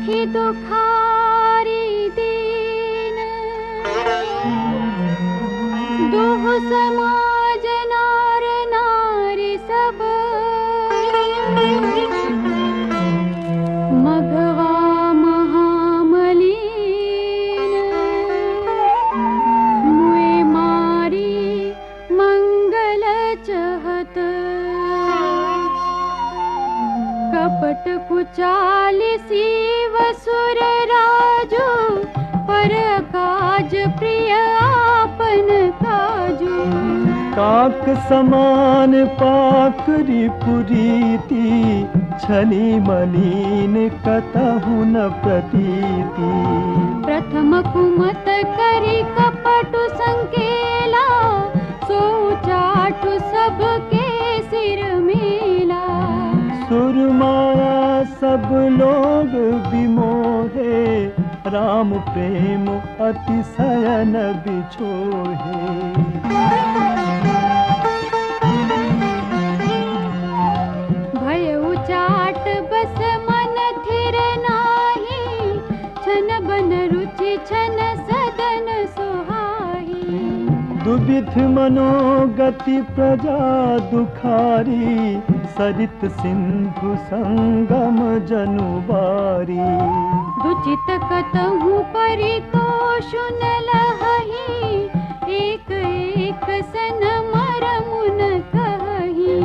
दुखी दुखारी दीन दुह समाज नार नारी सब मघवा महामलीन मुए मारी मंगल चहत कपट कुचालिसी वसुर राजू पर काज प्रिय आपन काजू काक समान पाकरी पुरीति छली मलिन कतहु न प्रतीति प्रथम कुमत करी कपटु संकेला सो चाटु सबके सिर मेला सुरमाया सब लोग विमोहे राम प्रेम अतिशयन बिछोहे भय उचाट बस मन थिर नाही छन बन रुचि छन सदन सुहाई दुविध मनोगति प्रजा दुखारी सरित सिंधु संगम जनुबारी दुचित कतहु परितोषु न लहहि एक एक सन मरमुन कहि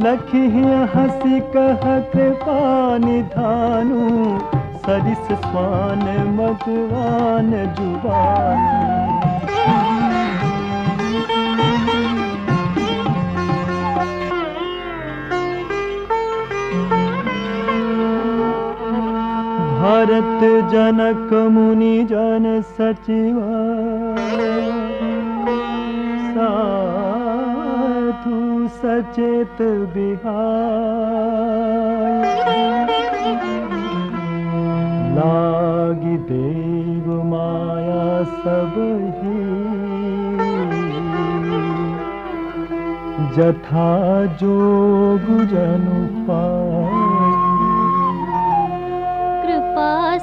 लखि हंसी कह कृपा निधानु सरिस स्वान मगवान जुबानी भरत जनक मुनि जन सचिवा साधु सचेत बिहाई लागी देव माया सब ही जथा जोग जनु पाई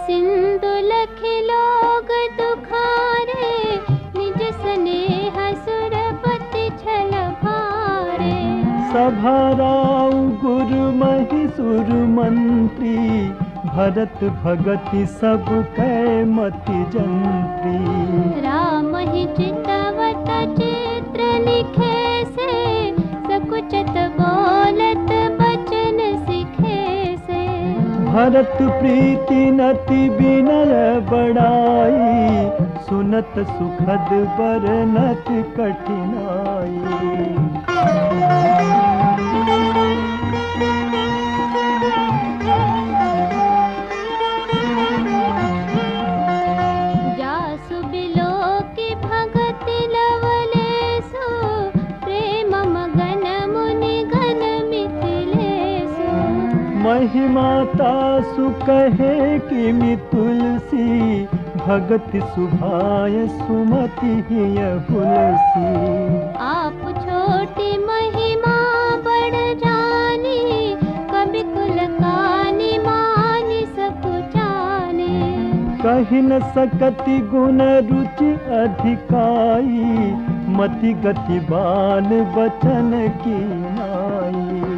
सिंधु लखि लोग दुखारे निज स्नेह सुरपति छल भारे सभा राउ गुरु महिसुर मंत्री भरत भगति सब कै मति जंत्री राम ही चितवत चित्र लिखे से सकुचत बोलत बचन सिखे से भरत प्रीति नति विनय बड़ाई सुनत सुखद बरनत कठिनाई जासु बिलोकी भगति लवलेसु प्रेम मगन मुनि गण मिथिलेसु महिमा तासु कहे कि तुलसी भगति सुभाय सुमति हिय हुलसी आप छोटी महिमा बड़ जानी कवि कुल कानी मानी सब जाने कहि न सकति गुण रुचि अधिकाई मति गति बाल बचन की नाई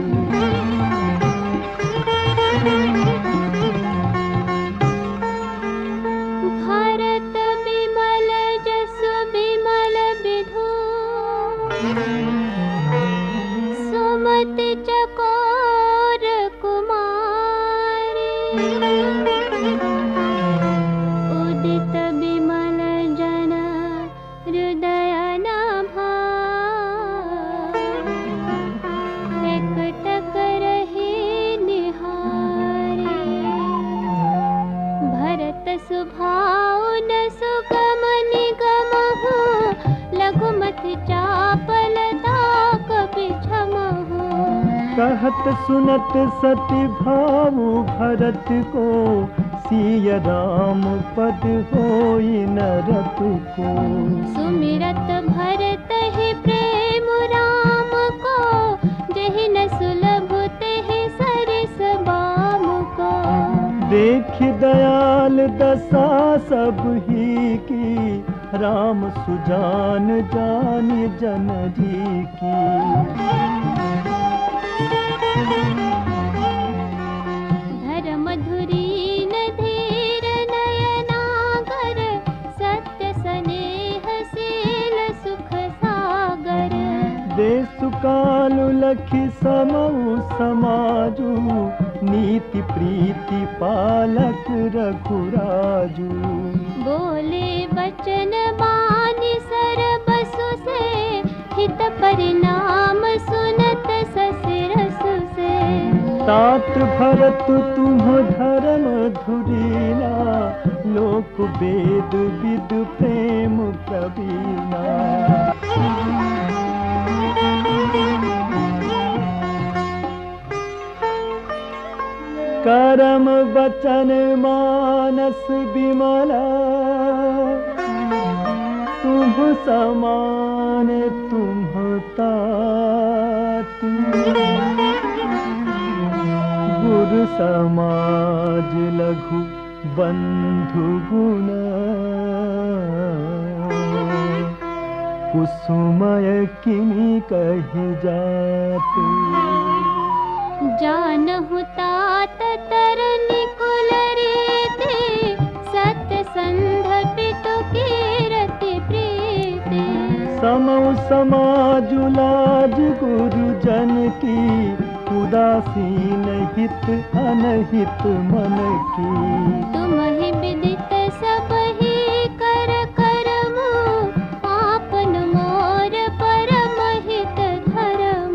भरत बिमल जसु बिमल विधु सुमति चकोर कुमारी उदित बिमल जन हृदय नाभा एकटक रही निहारी भरत सुभाव न सुगम निगमहु लघुमति चापलता कपि छमहु कहत सुनत सति भावु भरत को सिय राम पद होई नरक को सुमिरत भरत ही प्रेम राम को जहि न सुलभ तेहि सरिस बाम को देख दयाल दशा सब ही की, राम सुजान जानी जन जी की। धर्म धुरीन धीर नयनागर, सत्य स्नेह शील सुख सागर। देश काल लखि समऊ समाजू, नीति प्रीति पालक रघुराजू। बोले बचन बानी सरबसु से, हित परिणाम सुनत ससिरसु से। तात भरत तुम धर्म धुरीला, लोक वेद विद प्रेम प्रवीणा। करम वचन मानस विमला, तुम समान तुम तात। गुरु समाज लघु बंधु गुण, कुसुमय किनी कही जात। जानहु तात तरनि कुल रीति, सत्य संध पितु कीरति प्रीति। समऊ समाज लाज गुरुजन की, उदासीन हित अनहित मन की। तुम ही विदित सब ही कर कर्म, आपन मोर परम हित धर्म।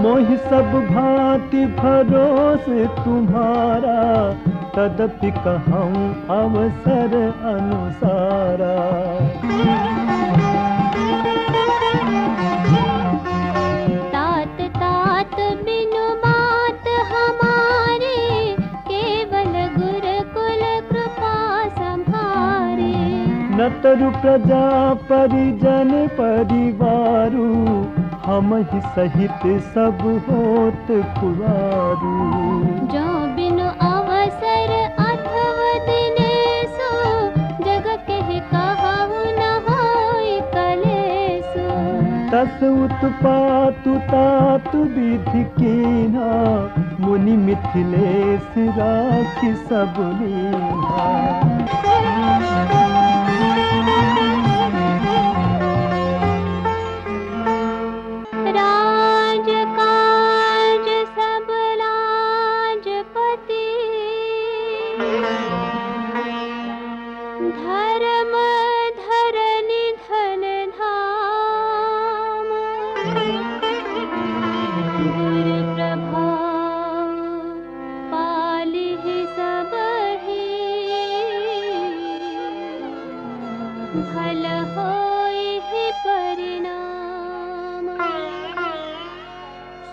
मोहि सब भांति भरोस तुम्हारा, तदपि कहूँ अवसर अनुसारा। तात तात बिनु बात हमारी, केवल गुरुकुल कृपा संभारे। न तरु प्रजा परिजन परिवारू, हम ही सहित सब होत कुवारू। जो बिनु अवसर अथवा दिनेसु, जग कहि कहु न होई कलेसु। तस उत्पातु तात विधि कीन्हा, मुनि मिथिलेश राखि सब लीन्हा। राज काज सब लाजपति, धर्म धरनि धन धाम। गुरु प्रभाव पालिहि सबहि, भल होइहि परिणाम।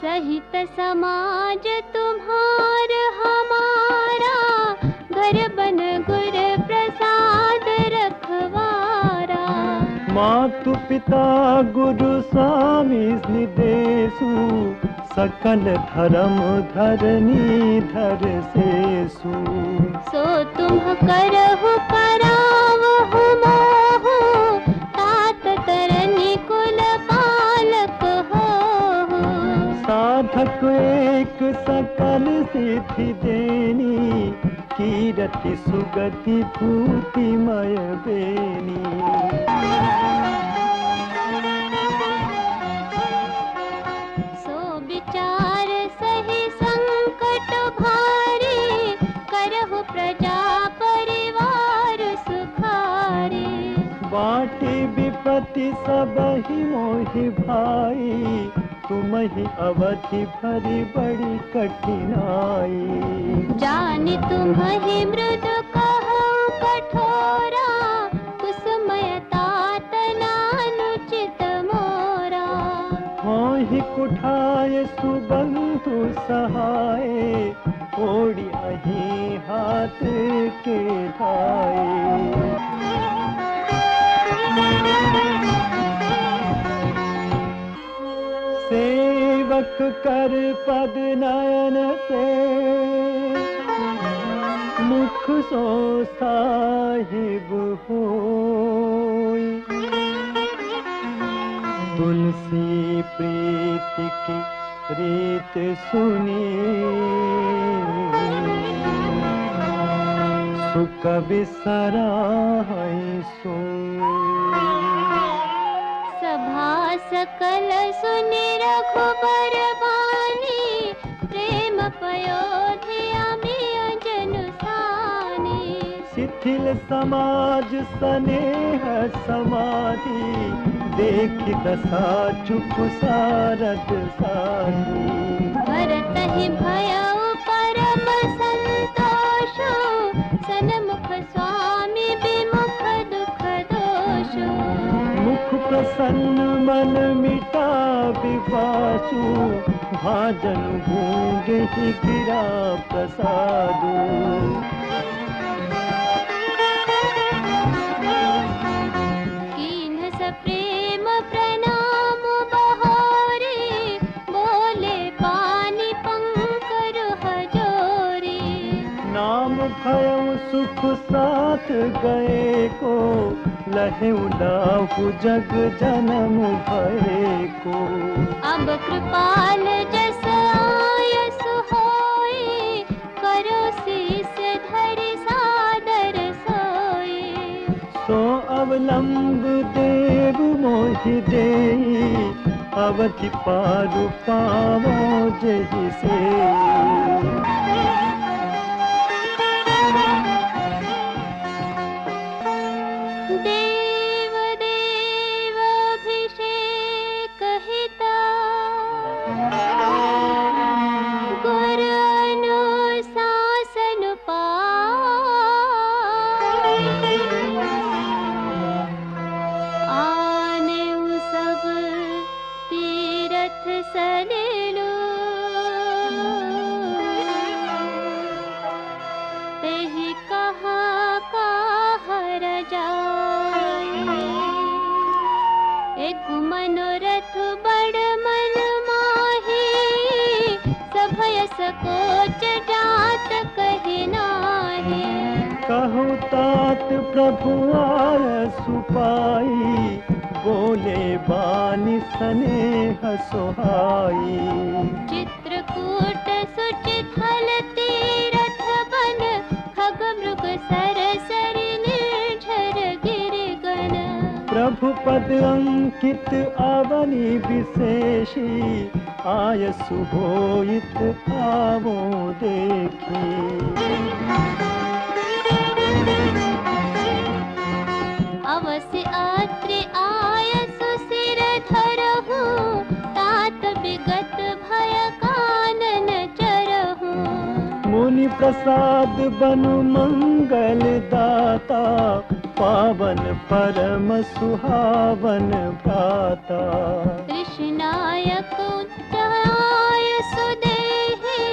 सहित समाज तुम्हार हमारा, घर बन गुर प्रसाद रखवारा। मातु पिता गुरु स्वामी निदेशु, सकल धर्म धरनी धर सेसु। सो तुम करहु करावहु मोहु, तात तरनि कुल पालक होहु। साधक एक सकल सिद्धि देनी, कीरति सुगति भूतिमय बेनी। सो विचार सही संकट भारी, करहु प्रजा परिवार सुखारी। बाटी विपत्ति सबहि मोहि भाई, तुम ही अवधि भरी बड़ी कठिनाई। जानि तुम ही मृदु कहु कठोरा, कुसुमय तात नानुचित मोरा। मोहि कुठाय सुबंधु सहाय, ओढ़ी अहि हाथ के ढाए। सेवक कर पद नयन से, मुख सो साहिब होई, तुलसी प्रीति की रीत सुनी, सुख बिसराई सुन। सभा सकल सुनि रघुबर बानी, प्रेम पयोधिया मिय जनु सानी। शिथिल समाज स्नेह समाधि, देख दशा चुप सारद साधी। भरतहि भयउ परम संतोषु, सन्मुख स्वामी विमुख दुख दोषु। मुख प्रसन्न मन मिटा विपासु, भाजन गूंगे ही गिरा प्रसादु। कीन्ह सप्रेम प्रणाम बहोरी, बोले पानी पंकर हजोरी। नाम भयउ सुख साथ गए को, लहे उलाहु जग जन्म भय को। अब कृपाल जस आयस होई, करो शीस धरि सादर सोई। सो अवलंब देव मोहि देई, अवधि पारु पावो जहि से। देव देव अभिषेक हिता, गुर अनुशासन पाई। आनेउ सब तीरथ सलिलो, तेहि कहाँ काहर जाई। एक मनोरथ बड़ मन माही, सभय सकोच जात कहि नाहि। कहु तात प्रभु आयसु पाई, बोले बानी स्नेह सोहाई। चित्रकूट सुचिथल तीरथ बन, खग मृग सरसरि निर्झर गिरिगन। प्रभु पद अंकित आवनी विशेषी, आयसु होइत आवो देखी। अवश्य अत्रि आयसु सिर धरहु, तात विगत भय कानन चरहु। मुनि प्रसाद बनु मंगल दाता, पावन परम सुहावन भ्राता। कृष्णायक आयसु देहि,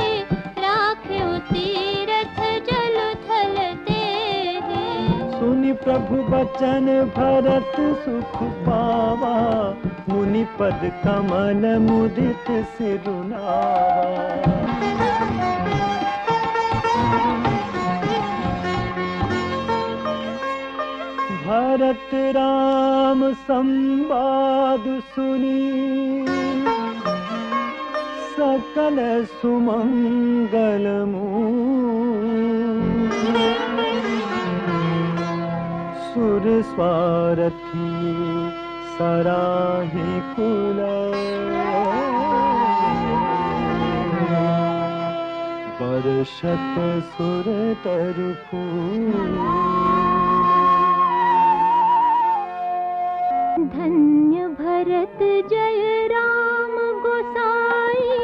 राख्यु तीरथ जलु थल तेहि। सुनि प्रभु बचन भरत सुख पावा, मुनि पद कमल मुदित सिरुनावा। भरत राम संवाद सुनी, सकल सुमंगल मूल। सुर स्वारथी सराहि कुल, वर्षत सुर तरु फूल। धन्य भरत जय राम गोसाई,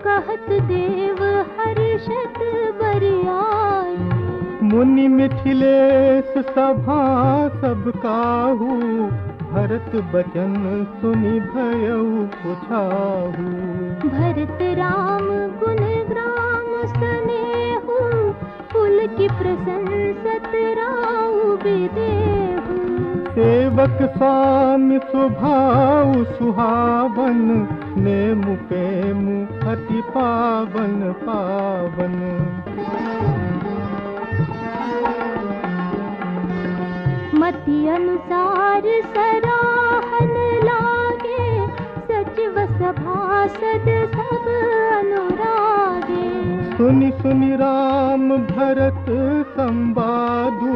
कहत देव हर्षत बरियाई। मुनि मिथिलेश सभा सब काहू, भरत बचन सुनि भयउ पुछाहू। भरत राम गुण ग्राम स्नेहु, पुलकि प्रशंसत राउ विदेहु। सेवक स्वामी स्वभाव सुहावन, नेमु पेमु अति पावन पावन। अनुसार सराहन लागे, सचिव सभासद सब अनुरागे। सुनि सुनि राम भरत संवादु,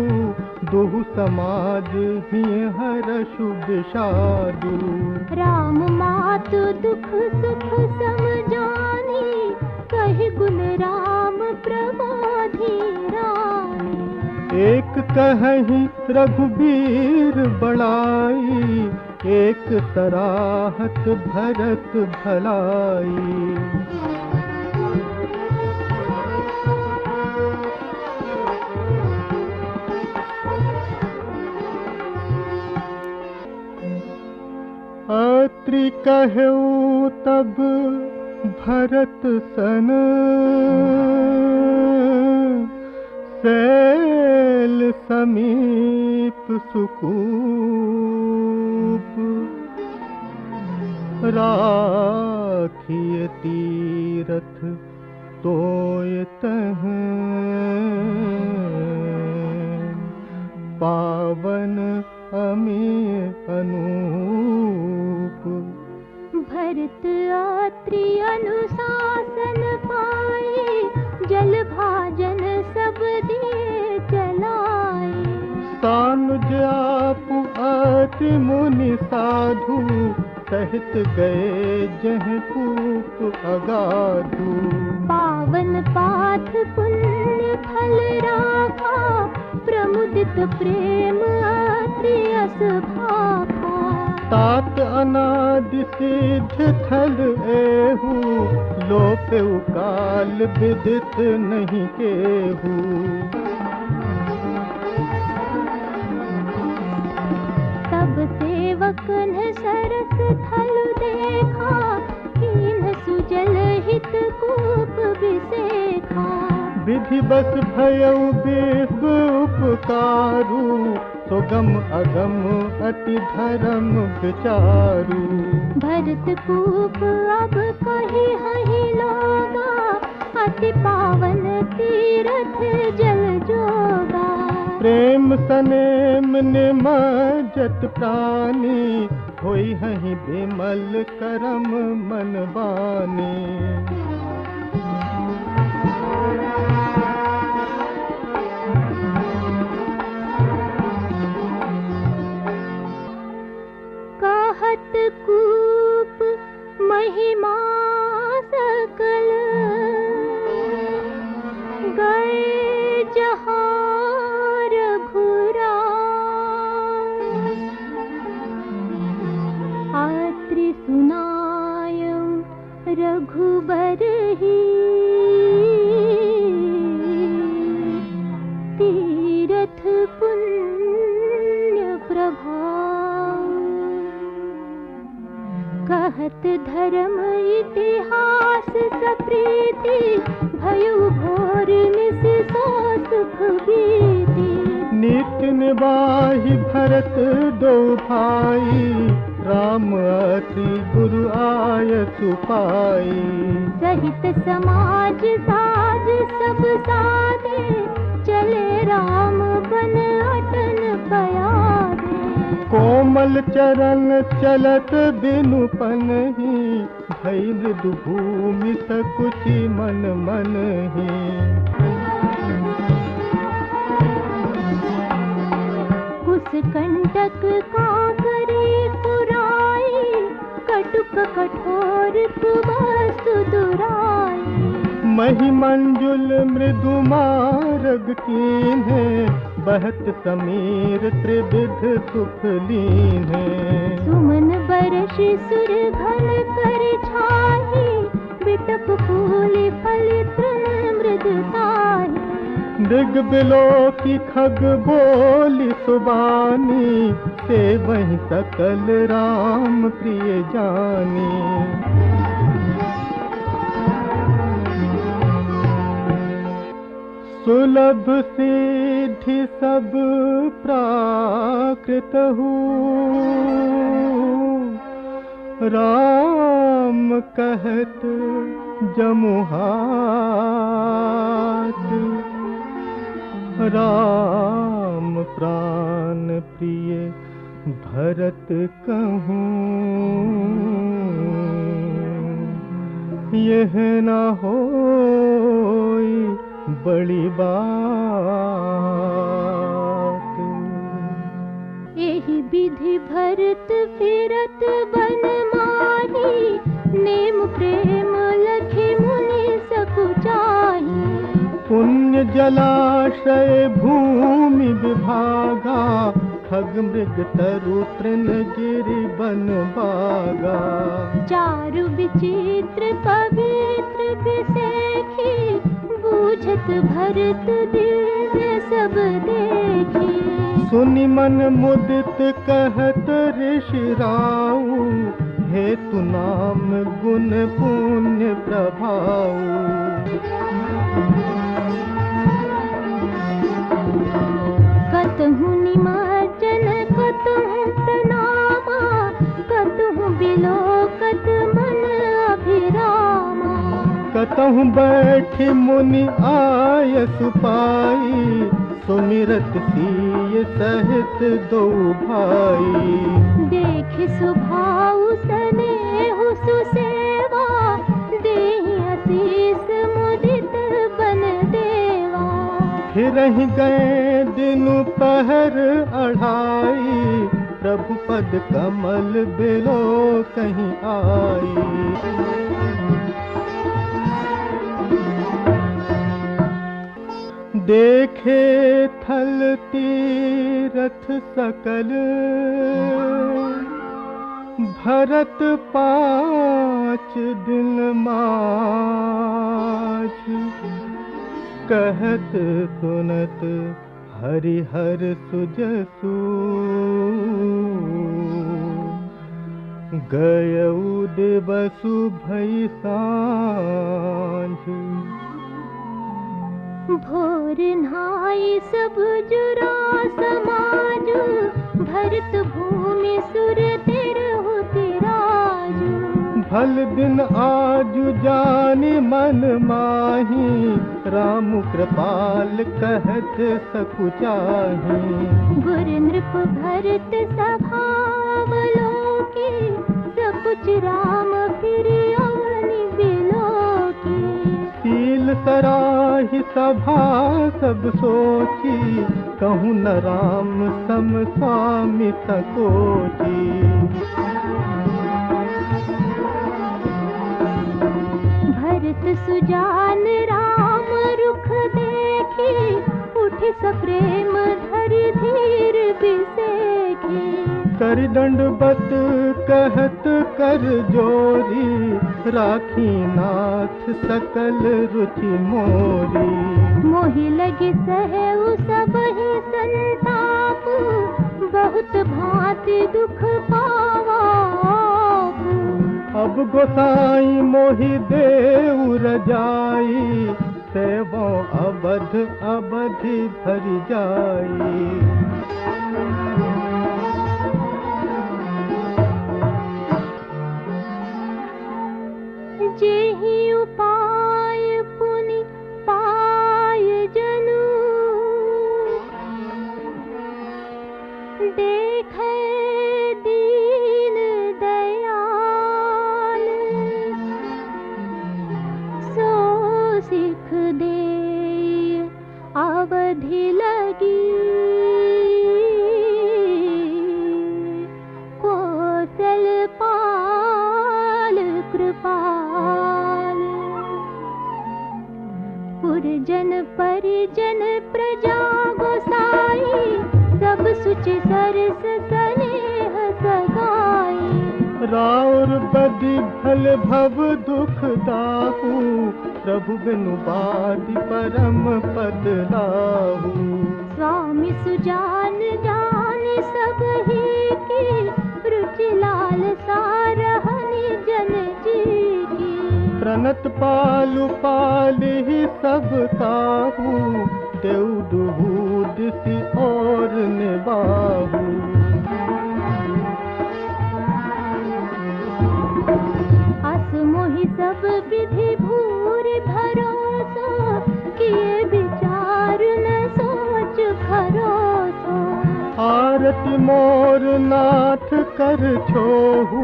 दुहु समाज हिय हर्षु विषादु। राम मातु दुख सुख समझानी, कहि गुण राम प्रबोधि रानी। एक कहि रघुबीर बड़ाई, एक सराहत भरत भलाई। अत्रि कहु तब भरत सन, शैल समीप सुकूप। राखिय तीरथ तोय तह, पावन अमीय अनूप। भरत अत्रि अनुशासन पाए, जल भाजन सब दिए चलाए। सानुज आपु अति मुनि साधु, सहित गए जह पूप अगाधु। पावन पाथ पुण्य फल राखा, प्रमुदित प्रेम अत्रि अस भाखा। तात अनादि सिद्ध थल एहु, लोपेउ काल विदित नहीं केहू। तब सेवकन सरस थल देखा, कीन्ह सुजल हित कूप बिसेखा। विधि बस भयउ बेग उपकारु, सुगम अगम अति धर्म विचारु। भरत कूप अब कहि हहि लोगा, अति पावन तीरथ जल जोगा। प्रेम सनेम निमज्जत प्राणी, होई हहि बिमल करम मन बानी। कहत कूप महिमा सकल, गए जहाँ रघुराई। अत्रि सुनायउ रघुबर ही, तीरथ पुण्य प्रभाव। कहत धर्म इतिहास सप्रीति, भयउ भोर निस सो सुख बीती। नित्य निबाहि भरत दो भाई, राम अति गुरु आयसु पाई। सहित समाज साज सब साधे, चले राम बन अटन पयागे। कोमल चरण चलत बिनु पनहि, भई मृदु भूमि सकुचि मन मनहि। कुस कंटक काकरी पुराई, कटुक कठोर कुवस्तु दुराई। मही मंजुल मृदु मार्ग कीन्हे, बहत समीर त्रिविध सुख लीन्हे। सुमन बरषि सुर घन कर छाही, बिटप फूल फल तृण मृद ताही। मृग बिलो की खग बोली सुबानी, से वही सकल राम प्रिय जानी। सुलभ सिद्धि सब प्राकृत हूँ, राम कहत जमुहात। राम प्राण प्रिय भरत कहूँ, यह न होई बड़ी बात। यही विधि भरत फिरत बन माही, नेम प्रेम लखी मुनि सकुचाही। पुण्य जलाशय भूमि विभागा, खग मृग तरु तृण गिरि बन बागा। चारु विचित्र पवित्र विसेखी, बूझत भरत दिव्य सब देखी। सुनि मन मुदित कहत ऋषि राऊ, हेतु नाम गुण पुण्य प्रभाऊ। कतहु निमज्जन कतहु प्रणामा, कतहु बिलोकत मन अभिरामा। कतहु बैठि मुनि आयस पाई, सुमिरत सिय सहित दो भाई। देख सुभाऊ स्नेहु सुसेवा, देहि आशीष मुदित बन देवा। फिरहि गए दिनु पहर अढ़ाई, प्रभु पद कमल बिलो कहीं आई। देखे थल तीरथ सकल, भरत 5 दिन माछ। कहत सुनत हरिहर सुजसु, गयऊ दिवसु भई सांझ। भोर नहाई सब जुरा समाज, भरत भूमि सुर तिरहु तिराजु। भल दिन आजु जानि मन माही, राम कृपाल कहत सकुचाही। गुर नृप भरत सभावलोकी, सकुच राम फिर अवनि बिलोकी। शील सराहि सभा सब सोची, कहूँ न राम सम स्वामी सकोची। भरत सुजान राम रुख देखी, उठि सप्रेम धरि धीर बिसेखी। कर दंडवत कहत कर जोरी, राखी नाथ सकल रुचि मोरी। मोहि लगी सहु सबहि संताप, बहुत भांति दुख पावा। अब गोसाई मोहि देव रजाई, सेवो अवध अवधि भरि जाई। जेहि उपाय पुनि पाय जनु, देखे दीन दयाल। सो सिख दे अवधि लगी, कौशल पाल कृपाल। पुरजन परिजन प्रजा गोसाई, सब सुचि सरस स्नेह सगाई। राउर बदि भल भव दुख दाहू, प्रभु बिनु बादि परम पद लाहू। स्वामी सुजान जानि सब ही की, रुचि लाल सारहनि जन जी की। प्रणत पालु पालिहि सब काहू, देउ दुहु दिसि और निबाहू। अस मोहि सब विधि भूरि भरोसा, किए विचार न सोच भरोसा। आरत कि मोर नाथ कर छोहू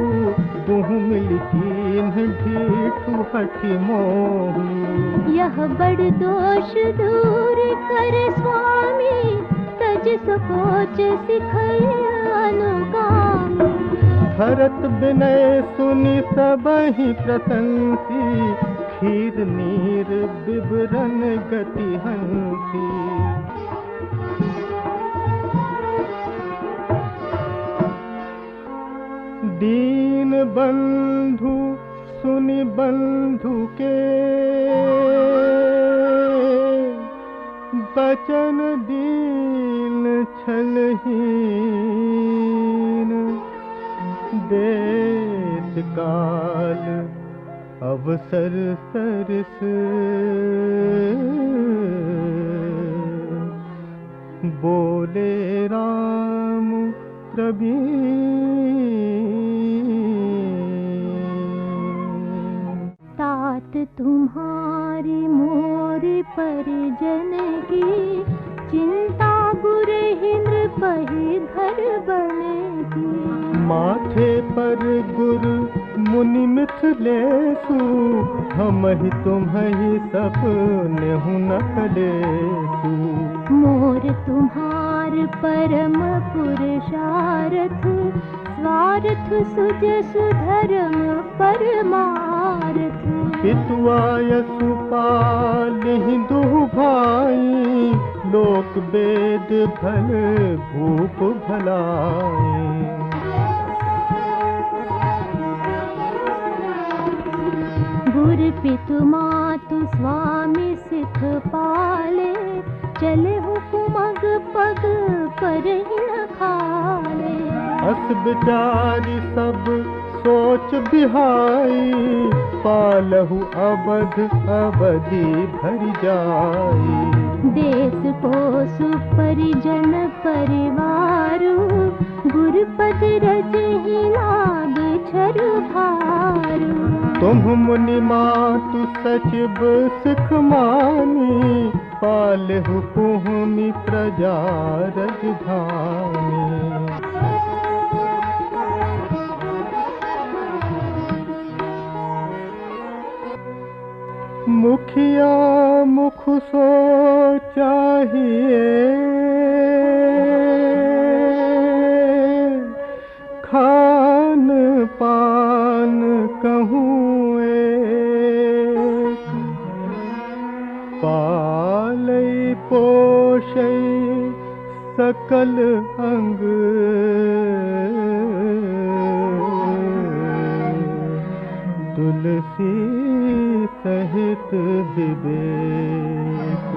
दुहु मिल कीन ढीठु हठि मोहू। यह बड़ दोष दूर कर स्वामी तज सकोच सिखय अनुगामी। भरत विनय सुनि सबहि प्रशंसी खीर नीर विवरण गति हंसी। दीन बंधु सुनि बंधु के बचन दीन छलहीन। देश काल अवसर सरस बोले राम प्रवीण। तात तुम्हारी मोर परिजन की चिंता बुरहि नृपहि घर बनेगी। माथे पर गुर मुनि मिथिलेषु हमहि तुम्हि सपनेहु न कलेषु। मोर तुम्हार परम पुरुषार्थ स्वार्थ सुजसु धर्म परमार्थ। पितुआयसु पालिहि दुहु भाई लोक वेद भल भूप भलाई। गुर पितु मातु स्वामी सिख पाले चले हुकुमग पग पर ही न खाले। अस बिचारी सब सोच बिहाई पालहु अवध अवधि भरि जाई। देश पोसु परिजन परिवारु गुरुपद रजहि लाग छरु भारू। तुम मुनि मातु सचिव सिख मानी पालहु पुहमि प्रजा रजधानी। मुखिया मुख सो चाहिए खान पान कहूँ एक। पालई पोषई सकल अंग तुलसी सहित विवेक।